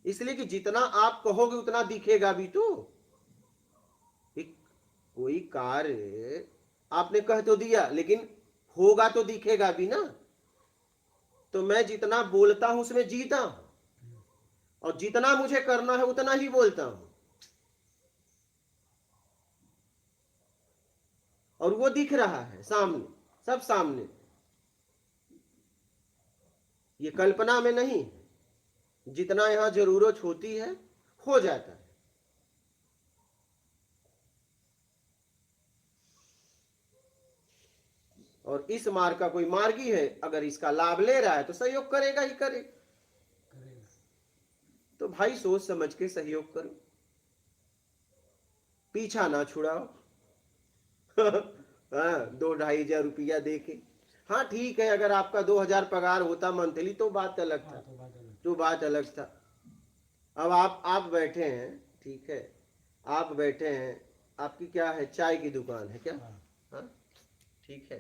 इसलिए कि जितना आप कहोगे उतना दिखेगा भी तो। एक कोई कार्य आपने कह तो दिया, लेकिन होगा तो दिखेगा भी ना। तो मैं जितना बोलता हूं उसमें जीता हूं, और जितना मुझे करना है उतना ही बोलता हूं, और वो दिख रहा है सामने, सब सामने। ये कल्पना में नहीं है, जितना यहां जरूरत होती है हो जाता है। और इस मार्ग का कोई मार्गी है, अगर इसका लाभ ले रहा है तो सहयोग करेगा ही करेगा। तो भाई सोच समझ के सहयोग करो, पीछा ना छुड़ाओ। हाँ, 2-2,500 रुपया दे के। हाँ ठीक है, अगर आपका 2,000 पगार होता मंथली तो बात अलग था, तो बात अलग था। अब आप बैठे हैं, ठीक है, आप बैठे हैं, आपकी क्या है, चाय की दुकान है क्या? हाँ, ठीक है।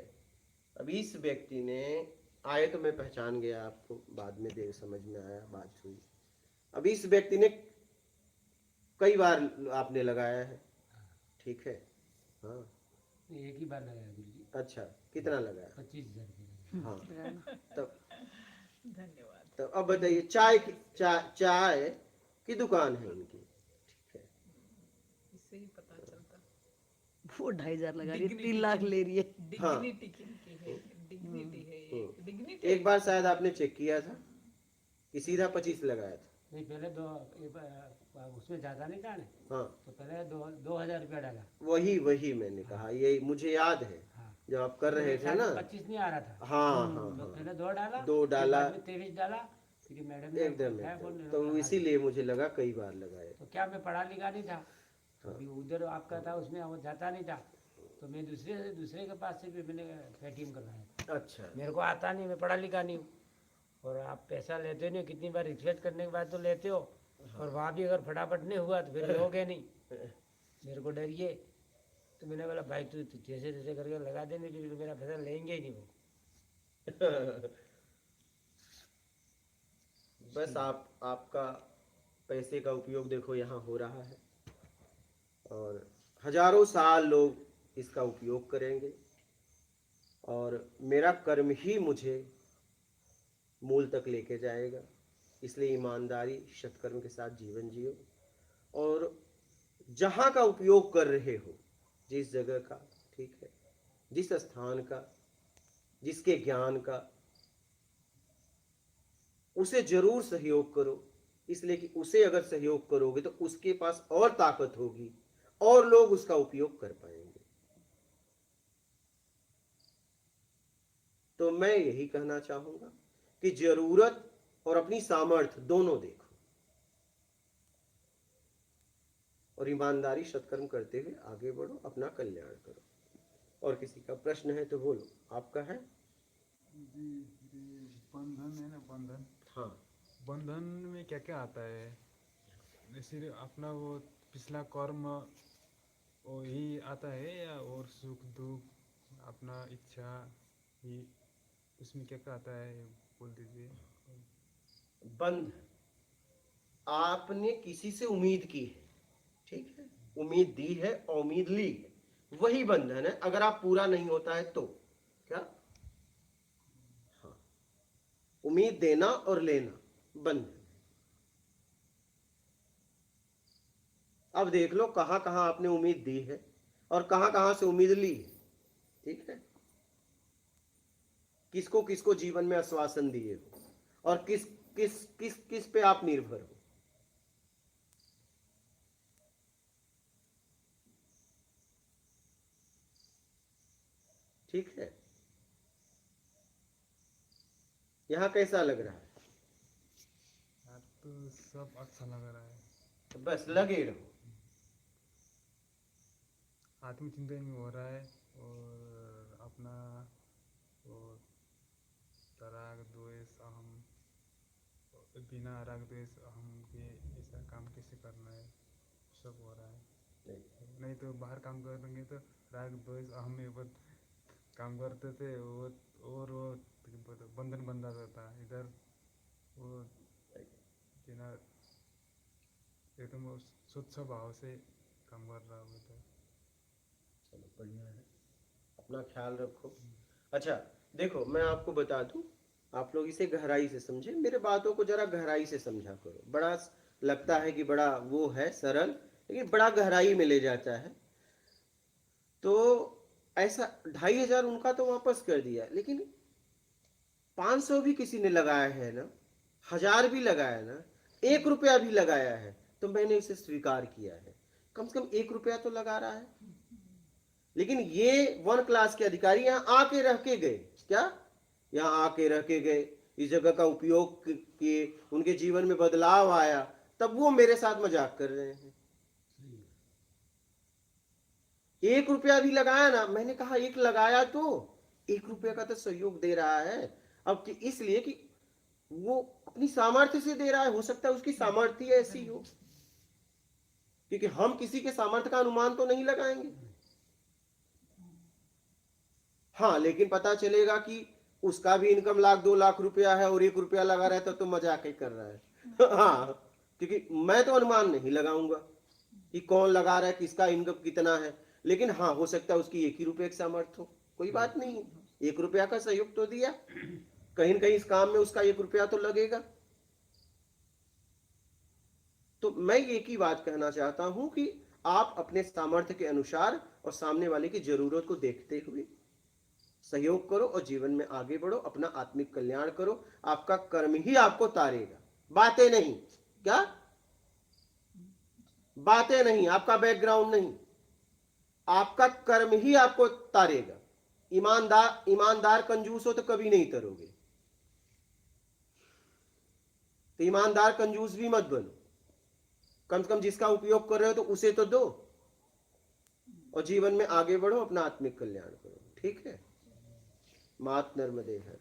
अब इस व्यक्ति ने, आए तो मैं पहचान गया आपको, बाद में देर समझ में आया, बात हुई। अब इस व्यक्ति ने कई बार आपने लगाया है, ठीक है, हाँ, एक ही बार लगाया गुरुजी। अच्छा, कितना लगाया? 25,000 हाँ, तब धन्यवाद। तो अब बताइए, चाय की दुकान है इनकी, ठीक है। इससे ही पता चलता वो 2,500 लगा रही है, डिग्निटी 3 लाख ले रही है। हाँ, डिग्निटी किनकी है, डिग्निटी है, एक डिग्निटी। एक बार शायद आपने चेक किया था कि सीधा 25 लगाया था। नहीं, पहले उसमें ज़्यादा नहीं था ना, हाँ, तो पहले 2,000 रुपया डाला। वही मैंने कहा, ये मुझे याद है, हाँ, जब आप कर फिर रहे एक थे साल ना। में 25 नहीं आ रहा था, हाँ हाँ तो हाँ, पहले 2 डाला, 2 फिर डाला, बाद में 23 डाला, क्योंकि मैडम ने एकदम उठाया एकदम, फोन, मैंने तो बोला हाँ जी। इसीलिए मुझे लगा कई बार लगाए। तो क्या मैं पढ़ा लिखा नहीं था, हाँ, अभी उधर आपका था उसमें वो जाता नहीं था, तो मैं दूसरे के पास से भी मैंने पेटीएम करवाया था। अच्छा, मेरे को आता नहीं, मैं पढ़ा लिखा नहीं हूँ, और आप पैसा लेते नहीं हो, कितनी बार रिक्वेस्ट करने के बाद तो लेते हो, और वहाँ भी अगर फटाफट नहीं हुआ तो फिर लोगे नहीं, मेरे को डरिए। तो मैंने बोला भाई तू जैसे जैसे करके लगा देने, क्योंकि मेरा पैसा लेंगे ही नहीं वो। बस आपका पैसे का उपयोग देखो यहाँ हो रहा है, और हजारों साल लोग इसका उपयोग करेंगे, और मेरा कर्म ही मुझे मूल तक लेके जाएगा। इसलिए ईमानदारी सत्कर्म के साथ जीवन जियो, और जहाँ का उपयोग कर रहे हो, जिस जगह का, ठीक है, जिस स्थान का, जिसके ज्ञान का, उसे जरूर सहयोग करो। इसलिए कि उसे अगर सहयोग करोगे तो उसके पास और ताकत होगी, और लोग उसका उपयोग कर पाएंगे। तो मैं यही कहना चाहूंगा कि जरूरत और अपनी सामर्थ्य दोनों देखो, और ईमानदारी सत्कर्म करते हुए आगे बढ़ो, अपना कल्याण करो। और किसी का प्रश्न है तो बोलो, आपका है? जी, ये बंधन है ना, बंधन, हाँ, बंधन में क्या क्या आता है? जैसे अपना वो पिछला कर्म वही आता है, या और सुख दुख अपना इच्छा ही, उसमें क्या क्या आता है बोल दीजिए। बंध, आपने किसी से उम्मीद की है, ठीक है, उम्मीद दी है और उम्मीद ली है, वही बंधन है। अगर आप पूरा नहीं होता है तो क्या? हाँ, उम्मीद देना और लेना बंधन। अब देख लो कहां कहां आपने उम्मीद दी है और कहां कहां से उम्मीद ली है, ठीक है, किसको किसको जीवन में आश्वासन दिए हो, और किस किस किस किस पे आप निर्भर हो। ठीक है, यहां कैसा लग रहा है? यार तो सब अच्छा लग रहा है। तो बस लगे रहो। आत्मचिंतन भी हो रहा है, और अपना वो राग द्वेष अहम, बिना राग द्वेष अहम के ऐसा काम कैसे करना है, सब हो रहा है। नहीं तो बाहर काम करेंगे तो राग द्वेष अहम में बहुत काम करते थे वो, और वो बंधन बंधा रहता है। इधर वो बिना एकदम वो शुद्ध भाव से काम कर रहा हूँ तो। चलो बढ़िया है, अपना ख्याल रखो। अच्छा देखो, मैं आपको बता दूं, आप लोग इसे गहराई से समझे, मेरे बातों को जरा गहराई से समझा करो। बड़ा लगता है कि बड़ा वो है सरल, लेकिन बड़ा गहराई में ले जाता है। तो ऐसा 2,500 उनका तो वापस कर दिया, लेकिन 500 भी किसी ने लगाया है ना, 1000 भी लगाया ना, 1 रुपया भी लगाया है, तो मैंने इसे स्वीकार किया है। कम से कम 1 रुपया तो लगा रहा है। लेकिन ये 1 क्लास के अधिकारी यहाँ आके रह के गए, क्या यहाँ आके रह के गए, इस जगह का उपयोग किए, उनके जीवन में बदलाव आया, तब वो मेरे साथ मजाक कर रहे हैं। 1 रुपया भी लगाया ना, मैंने कहा एक लगाया तो 1 रुपया का तो सहयोग दे रहा है। अब कि इसलिए कि वो अपनी सामर्थ्य से दे रहा है, हो सकता है उसकी सामर्थ्य ऐसी हो, क्योंकि हम किसी के सामर्थ्य का अनुमान तो नहीं लगाएंगे। हाँ, लेकिन पता चलेगा कि उसका भी इनकम 1,00,000 2 लाख रुपया है और 1 रुपया लगा रहा है, तो मजाक ही कर रहा है। हाँ, क्योंकि मैं तो अनुमान नहीं लगाऊंगा कि कौन लगा रहा है, किसका इनकम कितना है। लेकिन हाँ, हो सकता है उसकी 1 ही रुपये की सामर्थ्य हो, कोई बात नहीं है, 1 रुपया का सहयोग तो दिया, कहीं न कहीं इस काम में उसका 1 रुपया तो लगेगा। तो मैं एक ही बात कहना चाहता हूं कि आप अपने सामर्थ्य के अनुसार और सामने वाले की जरूरत को देखते हुए सहयोग करो और जीवन में आगे बढ़ो, अपना आत्मिक कल्याण करो। आपका कर्म ही आपको तारेगा, बातें नहीं। क्या बातें नहीं, आपका बैकग्राउंड नहीं, आपका कर्म ही आपको तारेगा। ईमानदार कंजूस हो तो कभी नहीं तरोगे, तो ईमानदार कंजूस भी मत बनो। कम से कम जिसका उपयोग कर रहे हो तो उसे तो दो, और जीवन में आगे बढ़ो, अपना आत्मिक कल्याण करो। ठीक है, मात नर्मदे हर।